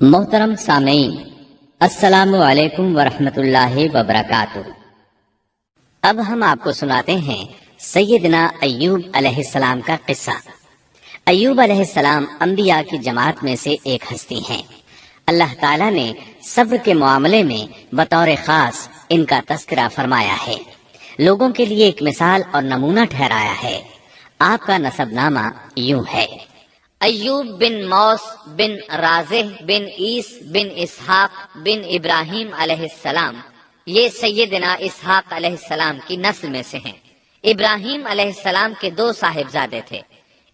محترم سامعین، السلام علیکم ورحمۃ اللہ وبرکاتہ۔ اب ہم آپ کو سناتے ہیں سیدنا ایوب علیہ السلام کا قصہ۔ ایوب علیہ السلام انبیاء کی جماعت میں سے ایک ہستی ہیں۔ اللہ تعالیٰ نے صبر کے معاملے میں بطور خاص ان کا تذکرہ فرمایا ہے، لوگوں کے لیے ایک مثال اور نمونہ ٹھہرایا ہے۔ آپ کا نسب نامہ یوں ہے: ایوب بن موس بن رازح بن عیس بن اسحاق بن ابراہیم علیہ السلام۔ یہ سیدنا اسحاق علیہ السلام کی نسل میں سے ہیں۔ ابراہیم علیہ السلام کے دو صاحبزادے تھے،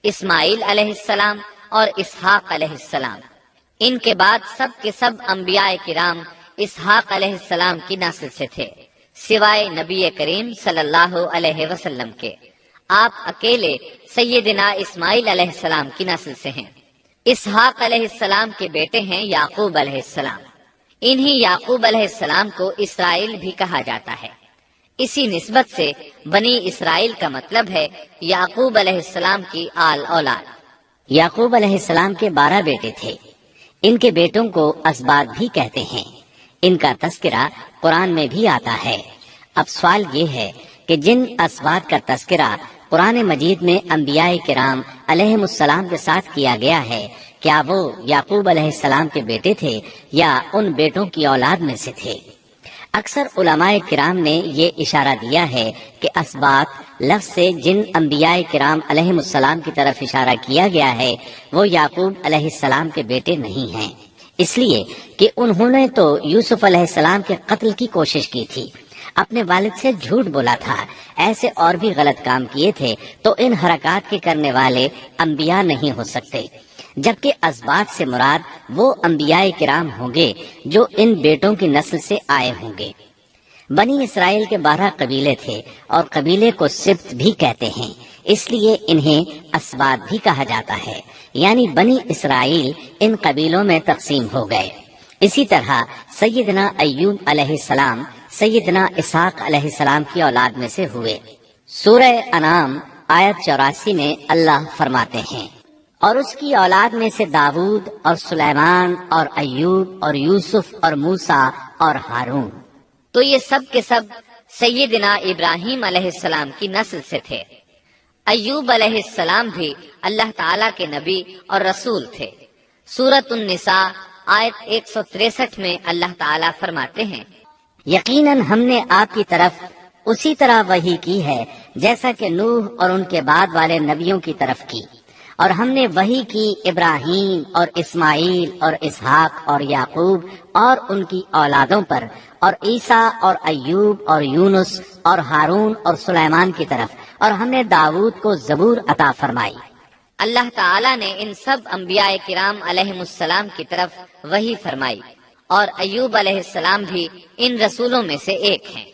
اسماعیل علیہ السلام اور اسحاق علیہ السلام۔ ان کے بعد سب کے سب انبیاء کرام اسحاق علیہ السلام کی نسل سے تھے، سوائے نبی کریم صلی اللہ علیہ وسلم کے۔ آپ اکیلے سیدنا اسماعیل علیہ السلام کی نسل سے ہیں۔ اسحاق علیہ السلام کے بیٹے ہیں یعقوب علیہ السلام۔ انہی یعقوب علیہ السلام کو اسرائیل بھی کہا جاتا ہے۔ اسی نسبت سے بنی اسرائیل کا مطلب ہے یعقوب علیہ السلام کی آل اولاد۔ یعقوب علیہ السلام کے 12 بیٹے تھے۔ ان کے بیٹوں کو اسباط بھی کہتے ہیں۔ ان کا تذکرہ قرآن میں بھی آتا ہے۔ اب سوال یہ ہے کہ جن اسباط کا تذکرہ قرآن مجید میں انبیاء کرام علیہم السلام کے ساتھ کیا گیا ہے، کیا وہ یعقوب علیہ السلام کے بیٹے تھے یا ان بیٹوں کی اولاد میں سے تھے؟ اکثر علماء کرام نے یہ اشارہ دیا ہے کہ اسباط لفظ سے جن انبیاء کرام علیہم السلام کی طرف اشارہ کیا گیا ہے وہ یعقوب علیہ السلام کے بیٹے نہیں ہیں، اس لیے کہ انہوں نے تو یوسف علیہ السلام کے قتل کی کوشش کی تھی، اپنے والد سے جھوٹ بولا تھا، ایسے اور بھی غلط کام کیے تھے، تو ان حرکات کے کرنے والے انبیاء نہیں ہو سکتے، جبکہ اسباط سے مراد وہ انبیاء کرام ہوں گے جو ان بیٹوں کی نسل سے آئے ہوں گے۔ بنی اسرائیل کے 12 قبیلے تھے اور قبیلے کو سبط بھی کہتے ہیں، اس لیے انہیں اسباط بھی کہا جاتا ہے، یعنی بنی اسرائیل ان قبیلوں میں تقسیم ہو گئے۔ اسی طرح سیدنا ایوب علیہ السلام سیدنا اسحاق علیہ السلام کی اولاد میں سے ہوئے۔ سورہ انعام آیت 84 میں اللہ فرماتے ہیں: اور اس کی اولاد میں سے داؤد اور سلیمان اور ایوب اور یوسف اور موسیٰ اور ہارون۔ تو یہ سب کے سب سیدنا ابراہیم علیہ السلام کی نسل سے تھے۔ ایوب علیہ السلام بھی اللہ تعالیٰ کے نبی اور رسول تھے۔ سورۃ النساء آیت 163 میں اللہ تعالیٰ فرماتے ہیں: یقیناً ہم نے آپ کی طرف اسی طرح وحی کی ہے جیسا کہ نوح اور ان کے بعد والے نبیوں کی طرف کی، اور ہم نے وحی کی ابراہیم اور اسماعیل اور اسحاق اور یعقوب اور ان کی اولادوں پر، اور عیسیٰ اور ایوب اور یونس اور ہارون اور سلیمان کی طرف، اور ہم نے داؤد کو زبور عطا فرمائی۔ اللہ تعالیٰ نے ان سب انبیاء کرام علیہم السلام کی طرف وحی فرمائی، اور ایوب علیہ السلام بھی ان رسولوں میں سے ایک ہیں۔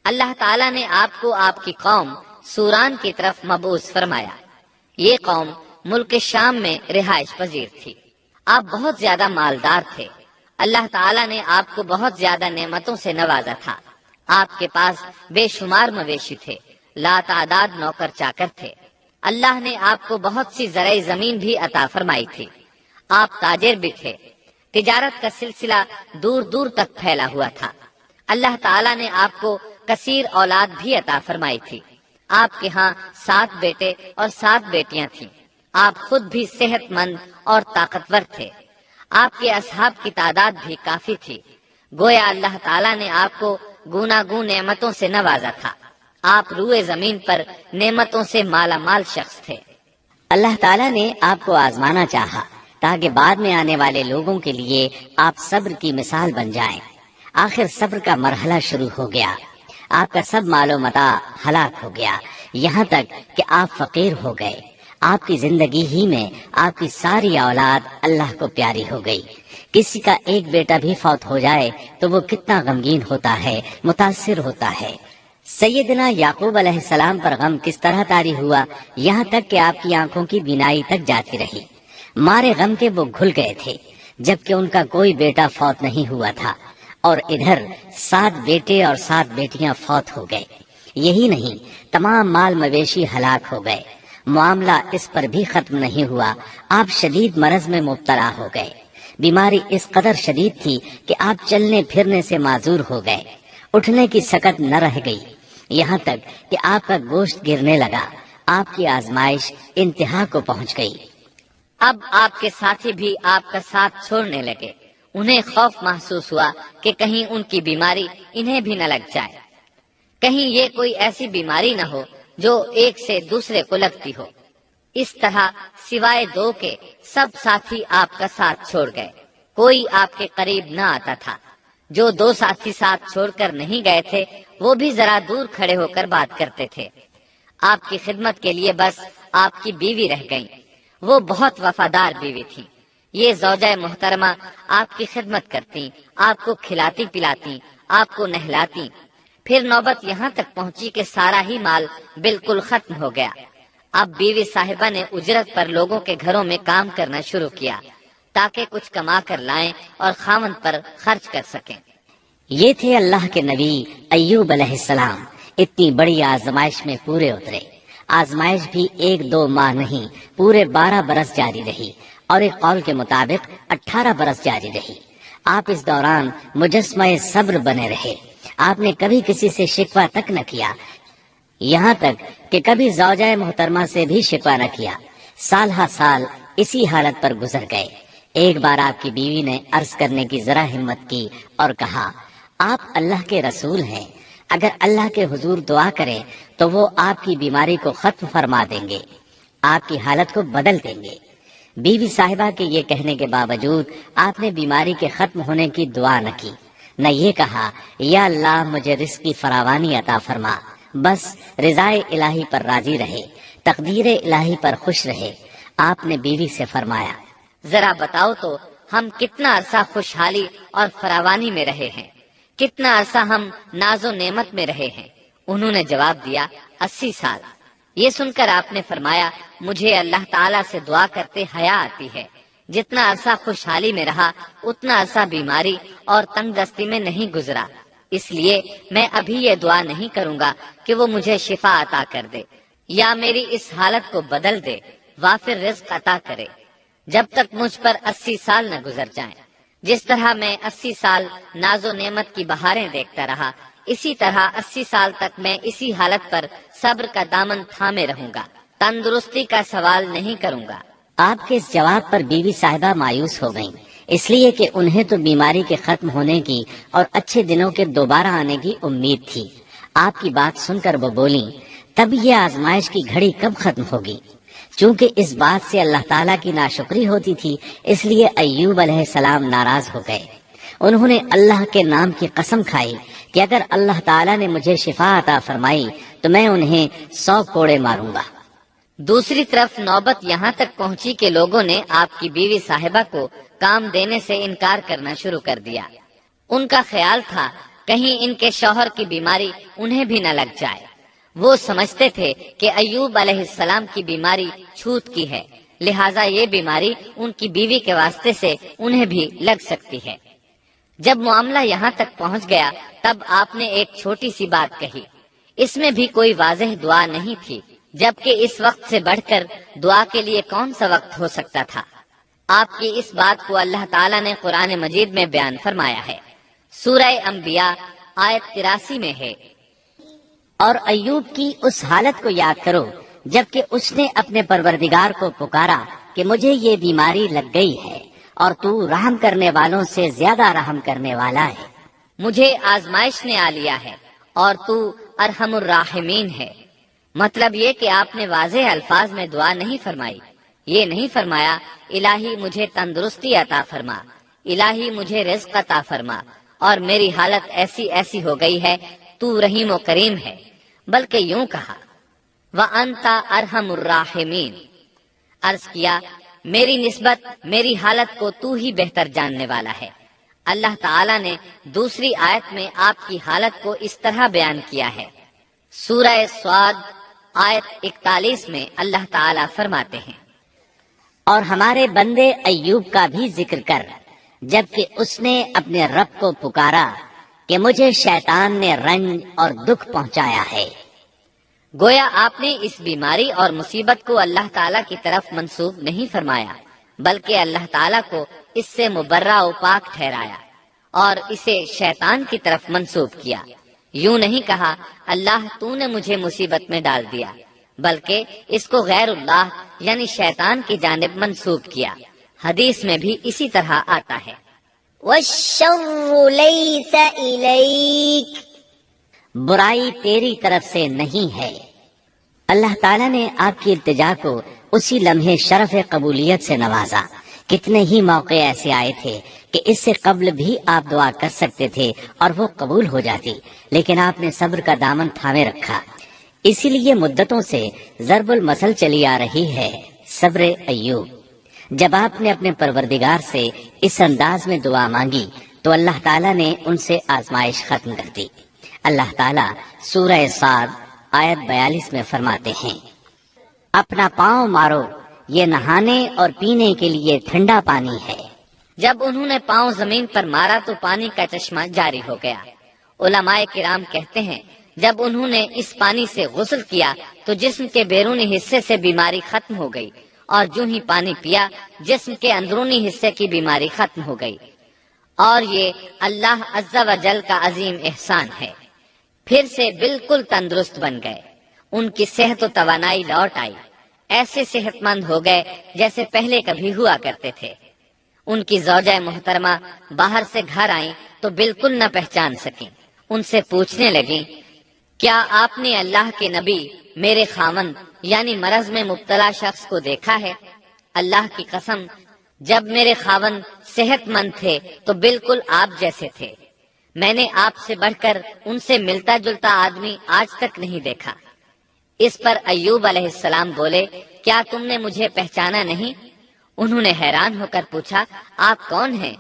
اللہ تعالیٰ نے آپ کو آپ کی قوم سوران کی طرف مبعوث فرمایا۔ یہ قوم ملک شام میں رہائش پذیر تھی۔ آپ بہت زیادہ مالدار تھے۔ اللہ تعالیٰ نے آپ کو بہت زیادہ نعمتوں سے نوازا تھا۔ آپ کے پاس بے شمار مویشی تھے، لا تعداد نوکر چاکر تھے۔ اللہ نے آپ کو بہت سی زرعی زمین بھی عطا فرمائی تھی۔ آپ تاجر بھی تھے۔ تجارت کا سلسلہ دور دور تک پھیلا ہوا تھا۔ اللہ تعالیٰ نے آپ کو کثیر اولاد بھی عطا فرمائی تھی۔ آپ کے ہاں 7 بیٹے اور 7 بیٹیاں تھیں۔ آپ خود بھی صحت مند اور طاقتور تھے۔ آپ کے اصحاب کی تعداد بھی کافی تھی۔ گویا اللہ تعالیٰ نے آپ کو گوناگون نعمتوں سے نوازا تھا۔ آپ روئے زمین پر نعمتوں سے مالا مال شخص تھے۔ اللہ تعالیٰ نے آپ کو آزمانا چاہا تاکہ بعد میں آنے والے لوگوں کے لیے آپ صبر کی مثال بن جائیں۔ آخر صبر کا مرحلہ شروع ہو گیا۔ آپ کا سب مال و متاع ہلاک ہو گیا، یہاں تک کہ آپ فقیر ہو گئے۔ آپ کی زندگی ہی میں آپ کی ساری اولاد اللہ کو پیاری ہو گئی۔ کسی کا ایک بیٹا بھی فوت ہو جائے تو وہ کتنا غمگین ہوتا ہے، متاثر ہوتا ہے۔ سیدنا یعقوب علیہ السلام پر غم کس طرح طاری ہوا، یہاں تک کہ آپ کی آنکھوں کی بینائی تک جاتی رہی۔ مارے غم کے وہ گھل گئے تھے، جبکہ ان کا کوئی بیٹا فوت نہیں ہوا تھا، اور ادھر 7 بیٹے اور 7 بیٹیاں فوت ہو گئے۔ یہی نہیں، تمام مال مویشی ہلاک ہو گئے۔ معاملہ اس پر بھی ختم نہیں ہوا، آپ شدید مرض میں مبتلا ہو گئے۔ بیماری اس قدر شدید تھی کہ آپ چلنے پھرنے سے معذور ہو گئے، اٹھنے کی سکت نہ رہ گئی، یہاں تک کہ آپ کا گوشت گرنے لگا۔ آپ کی آزمائش انتہا کو پہنچ گئی۔ اب آپ کے ساتھی بھی آپ کا ساتھ چھوڑنے لگے۔ انہیں خوف محسوس ہوا کہ کہیں ان کی بیماری انہیں بھی نہ لگ جائے، کہیں یہ کوئی ایسی بیماری نہ ہو جو ایک سے دوسرے کو لگتی ہو۔ اس طرح سوائے 2 کے سب ساتھی آپ کا ساتھ چھوڑ گئے، کوئی آپ کے قریب نہ آتا تھا۔ جو 2 ساتھی ساتھ چھوڑ کر نہیں گئے تھے وہ بھی ذرا دور کھڑے ہو کر بات کرتے تھے۔ آپ کی خدمت کے لیے بس آپ کی بیوی رہ گئیں۔ وہ بہت وفادار بیوی تھی۔ یہ زوجہ محترمہ آپ کی خدمت کرتی، آپ کو کھلاتی پلاتی، آپ کو نہلاتی۔ پھر نوبت یہاں تک پہنچی کہ سارا ہی مال بالکل ختم ہو گیا۔ اب بیوی صاحبہ نے اجرت پر لوگوں کے گھروں میں کام کرنا شروع کیا تاکہ کچھ کما کر لائیں اور خاوند پر خرچ کر سکیں۔ یہ تھے اللہ کے نبی ایوب علیہ السلام۔ اتنی بڑی آزمائش میں پورے اترے۔ آزمائش بھی 1-2 ماہ نہیں، پورے 12 برس جاری رہی، اور ایک قول کے مطابق 18 برس جاری رہی۔ آپ اس دوران مجسمہ صبر بنے رہے۔ آپ نے کبھی کسی سے شکوہ تک نہ کیا، یہاں تک کہ کبھی زوجہ محترمہ سے بھی شکوہ نہ کیا۔ سال ہا سال اسی حالت پر گزر گئے۔ ایک بار آپ کی بیوی نے عرض کرنے کی ذرا ہمت کی اور کہا، آپ اللہ کے رسول ہیں، اگر اللہ کے حضور دعا کریں تو وہ آپ کی بیماری کو ختم فرما دیں گے، آپ کی حالت کو بدل دیں گے۔ بیوی صاحبہ کے یہ کہنے کے باوجود آپ نے بیماری کے ختم ہونے کی دعا نہ کی، نہ یہ کہا یا اللہ مجھے رزق کی فراوانی عطا فرما، بس رضائے الہی پر راضی رہے، تقدیر الہی پر خوش رہے۔ آپ نے بیوی سے فرمایا، ذرا بتاؤ تو ہم کتنا عرصہ خوشحالی اور فراوانی میں رہے ہیں، کتنا عرصہ ہم ناز و نعمت میں رہے ہیں؟ انہوں نے جواب دیا، 80 سال۔ یہ سن کر آپ نے فرمایا، مجھے اللہ تعالیٰ سے دعا کرتے حیا آتی ہے، جتنا عرصہ خوشحالی میں رہا اتنا عرصہ بیماری اور تنگ دستی میں نہیں گزرا، اس لیے میں ابھی یہ دعا نہیں کروں گا کہ وہ مجھے شفا عطا کر دے یا میری اس حالت کو بدل دے، وافر رزق عطا کرے، جب تک مجھ پر 80 سال نہ گزر جائیں۔ جس طرح میں 80 سال ناز و نعمت کی بہاریں دیکھتا رہا، اسی طرح 80 سال تک میں اسی حالت پر صبر کا دامن تھامے رہوں گا، تندرستی کا سوال نہیں کروں گا۔ آپ کے اس جواب پر بیوی صاحبہ مایوس ہو گئیں، اس لیے کہ انہیں تو بیماری کے ختم ہونے کی اور اچھے دنوں کے دوبارہ آنے کی امید تھی۔ آپ کی بات سن کر وہ بولیں، تب یہ آزمائش کی گھڑی کب ختم ہوگی؟ چونکہ اس بات سے اللہ تعالیٰ کی ناشکری ہوتی تھی، اس لیے ایوب علیہ السلام ناراض ہو گئے۔ انہوں نے اللہ کے نام کی قسم کھائی کہ اگر اللہ تعالیٰ نے مجھے شفا عطا فرمائی تو میں انہیں 100 کوڑے ماروں گا۔ دوسری طرف نوبت یہاں تک پہنچی کہ لوگوں نے آپ کی بیوی صاحبہ کو کام دینے سے انکار کرنا شروع کر دیا۔ ان کا خیال تھا کہیں ان کے شوہر کی بیماری انہیں بھی نہ لگ جائے۔ وہ سمجھتے تھے کہ ایوب علیہ السلام کی بیماری چھوت کی ہے، لہٰذا یہ بیماری ان کی بیوی کے واسطے سے انہیں بھی لگ سکتی ہے۔ جب معاملہ یہاں تک پہنچ گیا تب آپ نے ایک چھوٹی سی بات کہی، اس میں بھی کوئی واضح دعا نہیں تھی، جبکہ اس وقت سے بڑھ کر دعا کے لیے کون سا وقت ہو سکتا تھا۔ آپ کی اس بات کو اللہ تعالیٰ نے قرآن مجید میں بیان فرمایا ہے۔ سورہ انبیاء آیت 83 میں ہے، اور ایوب کی اس حالت کو یاد کرو جبکہ اس نے اپنے پروردگار کو پکارا کہ مجھے یہ بیماری لگ گئی ہے اور تو رحم کرنے والوں سے زیادہ رحم کرنے والا ہے، مجھے آزمائش نے آ لیا ہے اور تو ارحم الراحمین ہے۔ مطلب یہ کہ آپ نے واضح الفاظ میں دعا نہیں فرمائی، یہ نہیں فرمایا الہی مجھے تندرستی عطا فرما، الہی مجھے رزق عطا فرما اور میری حالت ایسی ایسی ہو گئی ہے، تو رحیم و کریم ہے، بلکہ یوں کہا وَأَنْتَ أَرْحَمُ الرَّاحِمِينَ، عرض کیا میری نسبت میری حالت کو تو ہی بہتر جاننے والا ہے۔ اللہ تعالیٰ نے دوسری آیت میں آپ کی حالت کو اس طرح بیان کیا ہے۔ سورہ صاد آیت 41 میں اللہ تعالیٰ فرماتے ہیں، اور ہمارے بندے ایوب کا بھی ذکر کر جبکہ اس نے اپنے رب کو پکارا کہ مجھے شیطان نے رنج اور دکھ پہنچایا ہے۔ گویا آپ نے اس بیماری اور مصیبت کو اللہ تعالیٰ کی طرف منسوب نہیں فرمایا بلکہ اللہ تعالیٰ کو اس سے مبرہ و پاک ٹھہرایا اور اسے شیطان کی طرف منسوب کیا۔ یوں نہیں کہا اللہ تو نے مجھے مصیبت میں ڈال دیا، بلکہ اس کو غیر اللہ یعنی شیطان کی جانب منسوب کیا۔ حدیث میں بھی اسی طرح آتا ہے، وَالشَّرُّ لَيْسَ إِلَيْكَ، برائی تیری طرف سے نہیں ہے۔ اللہ تعالیٰ نے آپ کی التجا کو اسی لمحے شرف قبولیت سے نوازا۔ کتنے ہی موقع ایسے آئے تھے کہ اس سے قبل بھی آپ دعا کر سکتے تھے اور وہ قبول ہو جاتی، لیکن آپ نے صبر کا دامن تھامے رکھا۔ اسی لیے مدتوں سے ضرب المثل چلی آ رہی ہے صبر ایوب۔ جب آپ نے اپنے پروردگار سے اس انداز میں دعا مانگی تو اللہ تعالیٰ نے ان سے آزمائش ختم کر دی۔ اللہ تعالیٰ سورہ صاد آیت 42 میں فرماتے ہیں، اپنا پاؤں مارو، یہ نہانے اور پینے کے لیے ٹھنڈا پانی ہے۔ جب انہوں نے پاؤں زمین پر مارا تو پانی کا چشمہ جاری ہو گیا۔ علماء کرام کہتے ہیں جب انہوں نے اس پانی سے غسل کیا تو جسم کے بیرونی حصے سے بیماری ختم ہو گئی، اور جو ہی پانی پیا جسم کے اندرونی حصے کی بیماری ختم ہو گئی، اور یہ اللہ عز و جل کا عظیم احسان ہے۔ پھر سے بالکل تندرست بن گئے، ان کی صحت و توانائی لوٹ آئی، ایسے صحت مند ہو گئے جیسے پہلے کبھی ہوا کرتے تھے۔ ان کی زوجہ محترمہ باہر سے گھر آئیں تو بالکل نہ پہچان سکیں۔ ان سے پوچھنے لگیں، کیا آپ نے اللہ کے نبی میرے خاوند یعنی مرض میں مبتلا شخص کو دیکھا ہے؟ اللہ کی قسم، جب میرے خاوند صحت مند تھے تو بالکل آپ جیسے تھے، میں نے آپ سے بڑھ کر ان سے ملتا جلتا آدمی آج تک نہیں دیکھا۔ اس پر ایوب علیہ السلام بولے، کیا تم نے مجھے پہچانا نہیں؟ انہوں نے حیران ہو کر پوچھا، آپ کون ہیں؟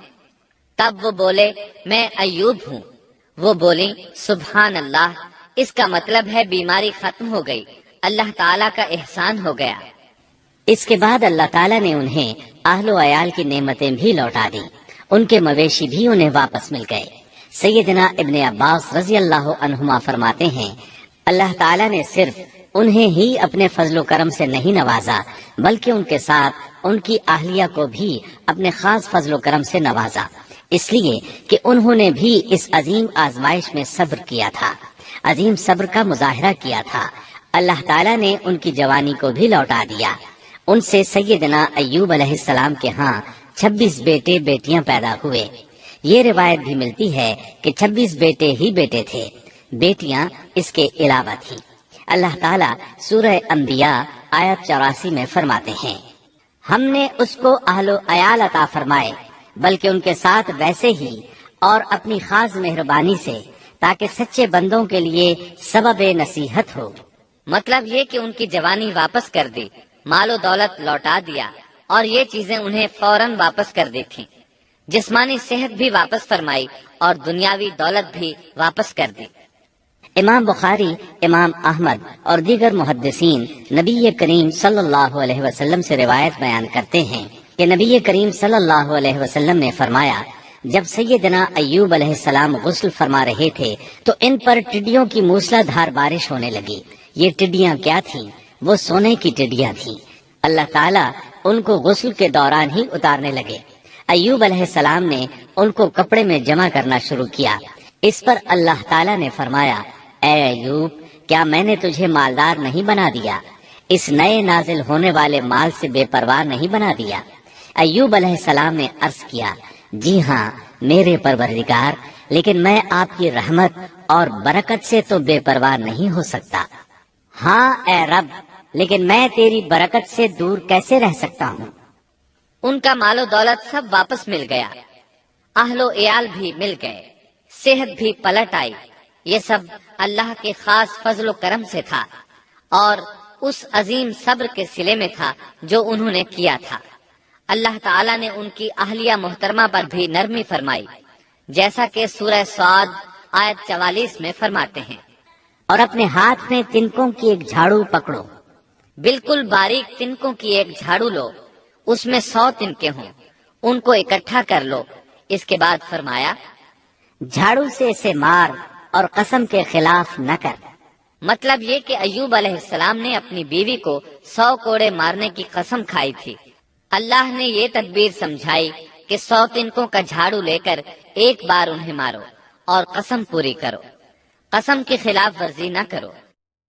تب وہ بولے، میں ایوب ہوں۔ وہ بولی، سبحان اللہ، اس کا مطلب ہے بیماری ختم ہو گئی، اللہ تعالیٰ کا احسان ہو گیا۔ اس کے بعد اللہ تعالیٰ نے انہیں اہل و عیال کی نعمتیں بھی لوٹا دی، ان کے مویشی بھی انہیں واپس مل گئے۔ سیدنا ابن عباس رضی اللہ عنہما فرماتے ہیں، اللہ تعالیٰ نے صرف انہیں ہی اپنے فضل و کرم سے نہیں نوازا بلکہ ان کے ساتھ ان کی اہلیہ کو بھی اپنے خاص فضل و کرم سے نوازا، اس لیے کہ انہوں نے بھی اس عظیم آزمائش میں صبر کیا تھا، عظیم صبر کا مظاہرہ کیا تھا۔ اللہ تعالیٰ نے ان کی جوانی کو بھی لوٹا دیا۔ ان سے سیدنا ایوب علیہ السلام کے ہاں 26 بیٹے بیٹیاں پیدا ہوئے۔ یہ روایت بھی ملتی ہے کہ 26 بیٹے ہی بیٹے تھے، بیٹیاں اس کے علاوہ تھیں۔ اللہ تعالیٰ سورہ انبیاء آیت 84 میں فرماتے ہیں، ہم نے اس کو اہل و عیال عطا فرمائے بلکہ ان کے ساتھ ویسے ہی اور اپنی خاص مہربانی سے تاکہ سچے بندوں کے لیے سبب نصیحت ہو۔ مطلب یہ کہ ان کی جوانی واپس کر دی، مال و دولت لوٹا دیا، اور یہ چیزیں انہیں فوراً واپس کر دی تھیں۔ جسمانی صحت بھی واپس فرمائی اور دنیاوی دولت بھی واپس کر دی۔ امام بخاری، امام احمد اور دیگر محدثین نبی کریم صلی اللہ علیہ وسلم سے روایت بیان کرتے ہیں کہ نبی کریم صلی اللہ علیہ وسلم نے فرمایا، جب سیدنا ایوب علیہ السلام غسل فرما رہے تھے تو ان پر ٹڈیوں کی موسلا دھار بارش ہونے لگی۔ یہ ٹڈیاں کیا تھیں؟ وہ سونے کی ٹڈیاں تھیں۔ اللہ تعالیٰ ان کو غسل کے دوران ہی اتارنے لگے۔ ایوب علیہ السلام نے ان کو کپڑے میں جمع کرنا شروع کیا۔ اس پر اللہ تعالیٰ نے فرمایا، اے ایوب، کیا میں نے تجھے مالدار نہیں بنا دیا؟ اس نئے نازل ہونے والے مال سے بے پرواہ نہیں بنا دیا؟ ایوب علیہ السلام نے عرض کیا، جی ہاں میرے پروردگار، لیکن میں آپ کی رحمت اور برکت سے تو بے پرواہ نہیں ہو سکتا۔ ہاں اے رب، لیکن میں تیری برکت سے دور کیسے رہ سکتا ہوں؟ ان کا مال و دولت سب واپس مل گیا، اہل و عیال بھی مل گئے، صحت بھی پلٹ آئی۔ یہ سب اللہ کے خاص فضل و کرم سے تھا اور اس عظیم صبر کے صلے میں تھا جو انہوں نے کیا تھا۔ اللہ تعالیٰ نے ان کی اہلیہ محترمہ پر بھی نرمی فرمائی، جیسا کہ سورہ صاد آیت 44 میں فرماتے ہیں، اور اپنے ہاتھ میں تنکوں کی ایک جھاڑو پکڑو، بالکل باریک تنکوں کی ایک جھاڑو لو، اس میں 100 تنکے ہوں، ان کو اکٹھا کر لو۔ اس کے بعد فرمایا، جھاڑو سے اسے مار اور قسم کے خلاف نہ کر۔ مطلب یہ کہ ایوب علیہ السلام نے اپنی بیوی کو 100 کوڑے مارنے کی قسم کھائی تھی۔ اللہ نے یہ تدبیر سمجھائی کہ 100 تنکوں کا جھاڑو لے کر ایک بار انہیں مارو اور قسم پوری کرو، قسم کی خلاف ورزی نہ کرو۔